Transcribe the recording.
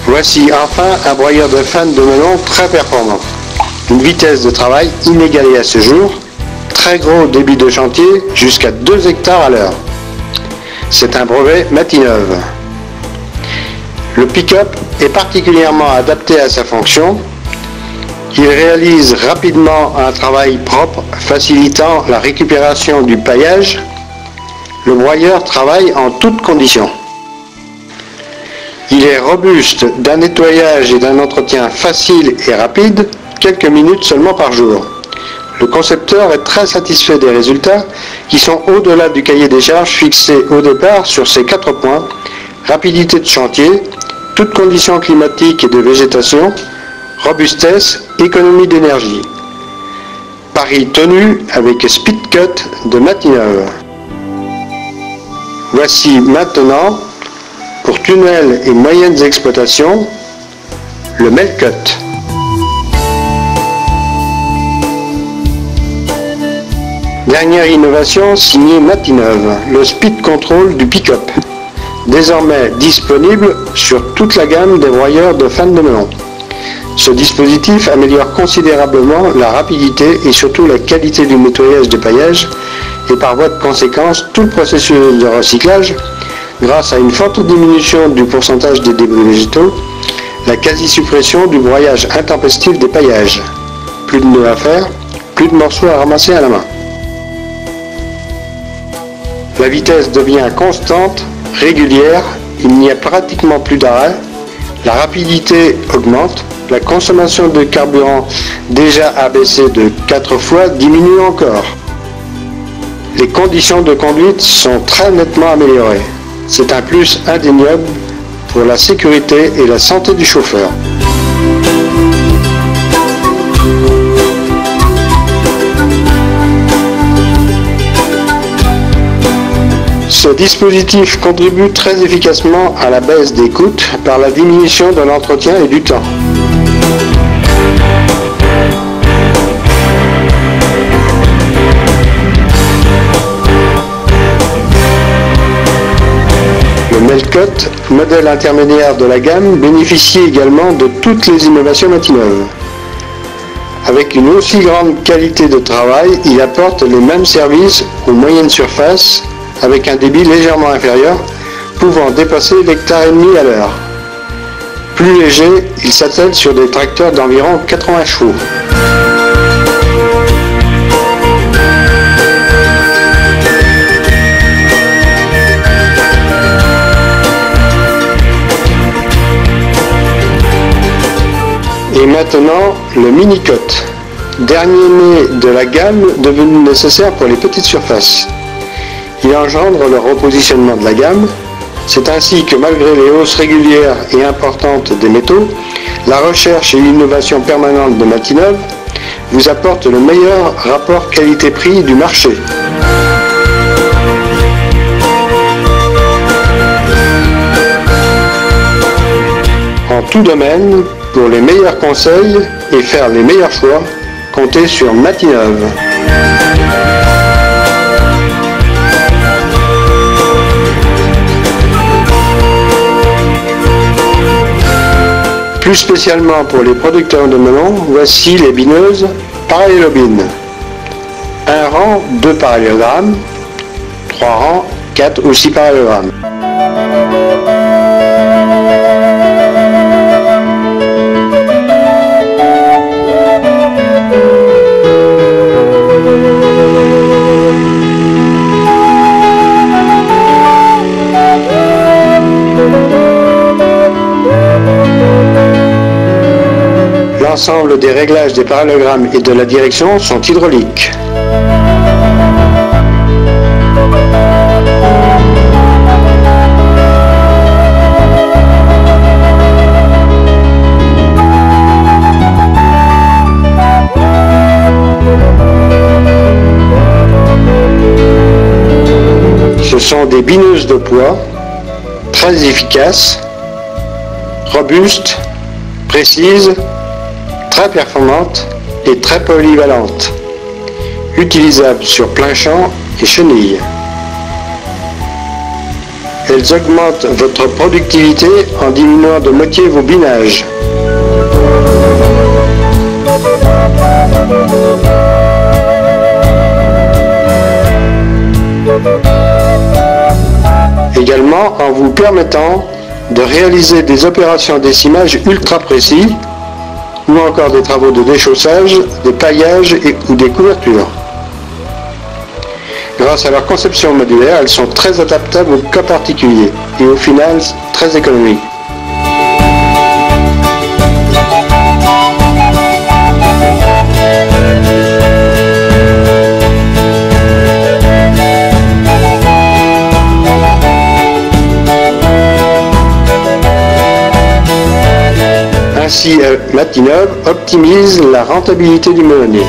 Voici enfin un broyeur de fin de melon très performant. Une vitesse de travail inégalée à ce jour, très gros débit de chantier jusqu'à 2 hectares à l'heure. C'est un brevet Matineuve. Le pick-up est particulièrement adapté à sa fonction. Il réalise rapidement un travail propre, facilitant la récupération du paillage. Le broyeur travaille en toutes conditions. Il est robuste d'un nettoyage et d'un entretien facile et rapide, quelques minutes seulement par jour. Le concepteur est très satisfait des résultats qui sont au-delà du cahier des charges fixé au départ sur ces 4 points: rapidité de chantier, toutes conditions climatiques et de végétation, robustesse, économie d'énergie. Pari tenu avec Speedcut de Matineuve. Voici maintenant, pour tunnels et moyennes exploitations, le Melcut. Dernière innovation signée Matineuve, le Speed Control du pick-up. Désormais disponible sur toute la gamme des broyeurs de fin de melon. Ce dispositif améliore considérablement la rapidité et surtout la qualité du nettoyage des paillages et par voie de conséquence tout le processus de recyclage grâce à une forte diminution du pourcentage des débris végétaux, la quasi-suppression du broyage intempestif des paillages. Plus de nœuds à faire, plus de morceaux à ramasser à la main. La vitesse devient constante, régulière, il n'y a pratiquement plus d'arrêt, la rapidité augmente, la consommation de carburant déjà abaissée de 4 fois diminue encore. Les conditions de conduite sont très nettement améliorées. C'est un plus indéniable pour la sécurité et la santé du chauffeur. Ce dispositif contribue très efficacement à la baisse des coûts par la diminution de l'entretien et du temps. Le Melcut, modèle intermédiaire de la gamme, bénéficie également de toutes les innovations Matineuve. Avec une aussi grande qualité de travail, il apporte les mêmes services aux moyennes surfaces avec un débit légèrement inférieur, pouvant dépasser l'hectare et demi à l'heure. Plus léger, il s'attelle sur des tracteurs d'environ 80 chevaux. Et maintenant, le Mini-Cut, dernier né de la gamme devenu nécessaire pour les petites surfaces. Il engendre le repositionnement de la gamme. C'est ainsi que malgré les hausses régulières et importantes des métaux, la recherche et l'innovation permanente de Matineuve vous apporte le meilleur rapport qualité-prix du marché. En tout domaine, pour les meilleurs conseils et faire les meilleurs choix, comptez sur Matineuve. Plus spécialement pour les producteurs de melon, voici les bineuses parallélobines. 1 rang, 2 parallélogrammes, 3 rangs, 4 ou 6 parallélogrammes. L'ensemble des réglages des parallélogrammes et de la direction sont hydrauliques. Ce sont des bineuses de poids, très efficaces, robustes, précises, très performante et très polyvalente, utilisable sur plein champ et chenilles. Elles augmentent votre productivité en diminuant de moitié vos binages. Également en vous permettant de réaliser des opérations d'essimage ultra précis ou encore des travaux de déchaussage, de paillage ou des couvertures. Grâce à leur conception modulaire, elles sont très adaptables aux cas particuliers et au final très économiques. Ainsi, Matinov optimise la rentabilité du melonnier.